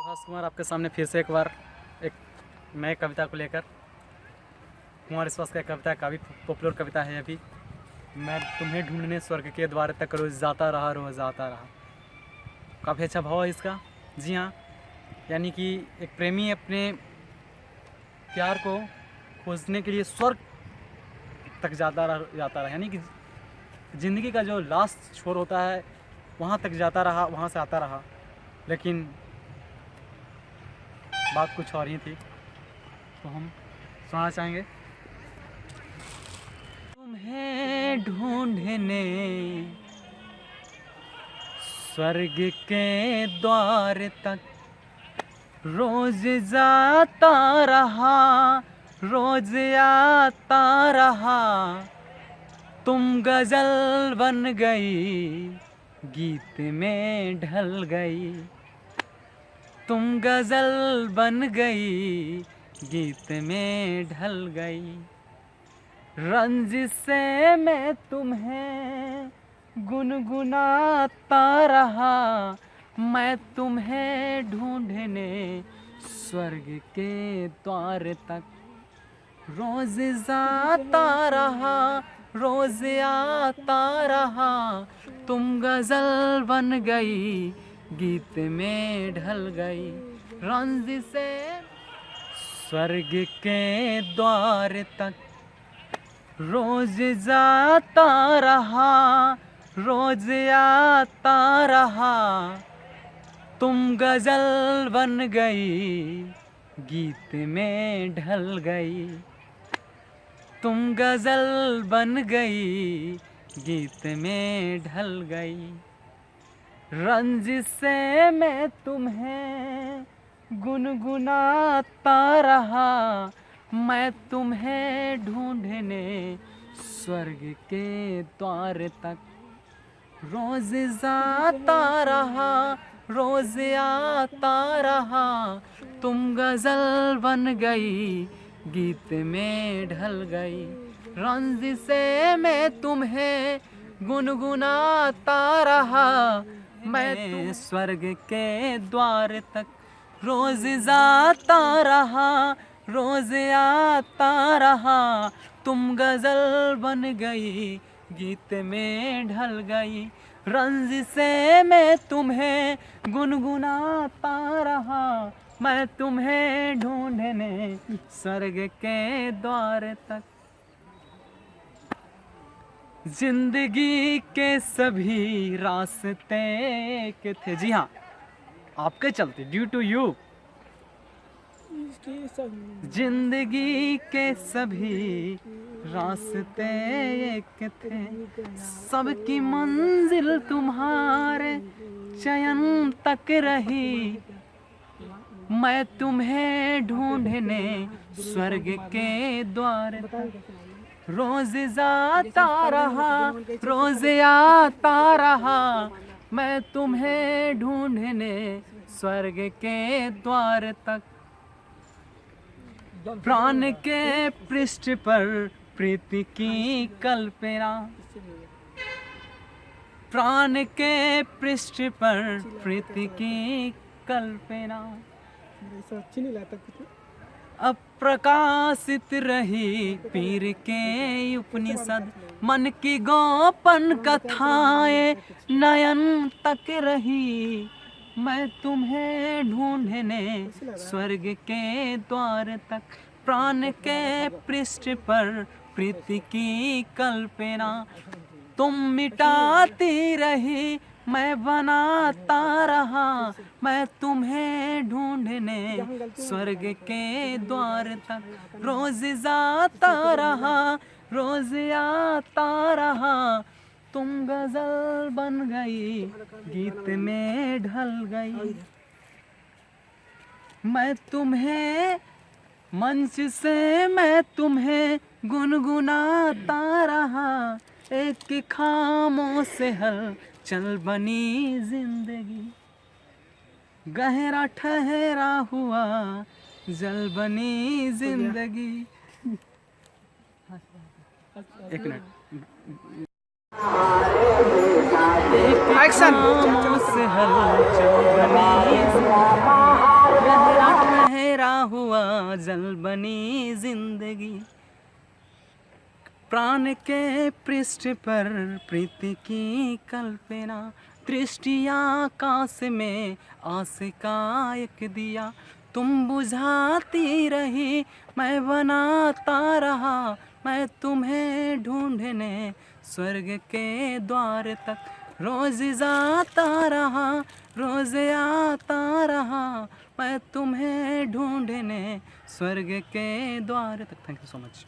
सुहास कुमार आपके सामने फिर से एक बार एक नए कविता को लेकर। कुमार विश्वास का कविता काफ़ी पॉपुलर कविता है। अभी मैं तुम्हें ढूंढने स्वर्ग के द्वार तक रोज़ जाता रहा। काफ़ी अच्छा भाव है इसका। जी हाँ, यानी कि एक प्रेमी अपने प्यार को खोजने के लिए स्वर्ग तक जाता रहा, यानी कि ज़िंदगी का जो लास्ट छोर होता है वहाँ तक जाता रहा, वहाँ से आता रहा, लेकिन बात कुछ और ही थी। तो हम सुनाना चाहेंगे। तुम्हें ढूंढने स्वर्ग के द्वार तक रोज जाता रहा, रोज आता रहा। तुम गजल बन गई, गीत में ढल गई। तुम गजल बन गई, गीत में ढल गई। रंज से मैं तुम्हें गुनगुनाता रहा, मैं तुम्हें ढूंढने स्वर्ग के द्वार तक रोज जाता रहा, रोज आता रहा। तुम गजल बन गई, गीत में ढल गई। रंज से स्वर्ग के द्वार तक रोज जाता रहा, रोज आता रहा। तुम गजल बन गई, गीत में ढल गई। तुम गजल बन गई, गीत में ढल गई। रंज से मैं तुम्हें गुनगुनाता रहा, मैं तुम्हें ढूंढने स्वर्ग के द्वार तक रोज जाता रहा, रोज आता रहा। तुम गजल बन गई, गीत में ढल गई। रंज से मैं तुम्हें गुनगुनाता रहा, मैं स्वर्ग के द्वार तक रोज जाता रहा, रोज आता रहा। तुम गजल बन गई, गीत में ढल गई। रंज से मैं तुम्हें गुनगुनाता रहा, मैं तुम्हें ढूंढने स्वर्ग के द्वार तक। जिंदगी के सभी रास्ते के थे, जी हाँ आपके चलते, ड्यू टू यू। जिंदगी के सभी रास्ते एक थे, सबकी मंजिल तुम्हारे चयन तक रही। मैं तुम्हें ढूंढने स्वर्ग के द्वार तक रोज जाता रहा, रोज आता रहा। मैं तुम्हें ढूंढने स्वर्ग के द्वार तक। प्राण के पृष्ठ पर प्रीति की कल्पना, प्राण के पृष्ठ पर प्रीति की कल्पना। अप्रकाशित रही पीर के उपनिषद, मन की गोपन कथाएं नयन तक रही। मैं तुम्हें ढूंढने स्वर्ग के द्वार तक। प्राण के पृष्ठ पर प्रीति की कल्पना, तुम मिटाती रही, मैं बनाता रहा। मैं तुम्हें ढूंढने स्वर्ग के द्वार तक रोज जाता रहा, रोज आता रहा। तुम गजल बन गई, गीत में ढल गई। मैं तुम्हें मंच से मैं तुम्हें गुनगुनाता रहा, एक खामोश हल चल बनी जिंदगी। गहरा ठहरा हुआ जल बनी जिंदगी। एक मिनट, एक खामोश हल चल बनी अंधेरा हुआ जल बनी जिंदगी, प्राण के पृष्ठ पर प्रीति की कल्पना, दृष्टि आकाश में आस का एक दिया, तुम बुझाती रही मैं बनाता रहा, मैं तुम्हें ढूंढने स्वर्ग के द्वार तक रोज जाता रहा, रोज आता रहा, मैं तुम्हें ढूंढने स्वर्ग के द्वार तक। Thank you so much.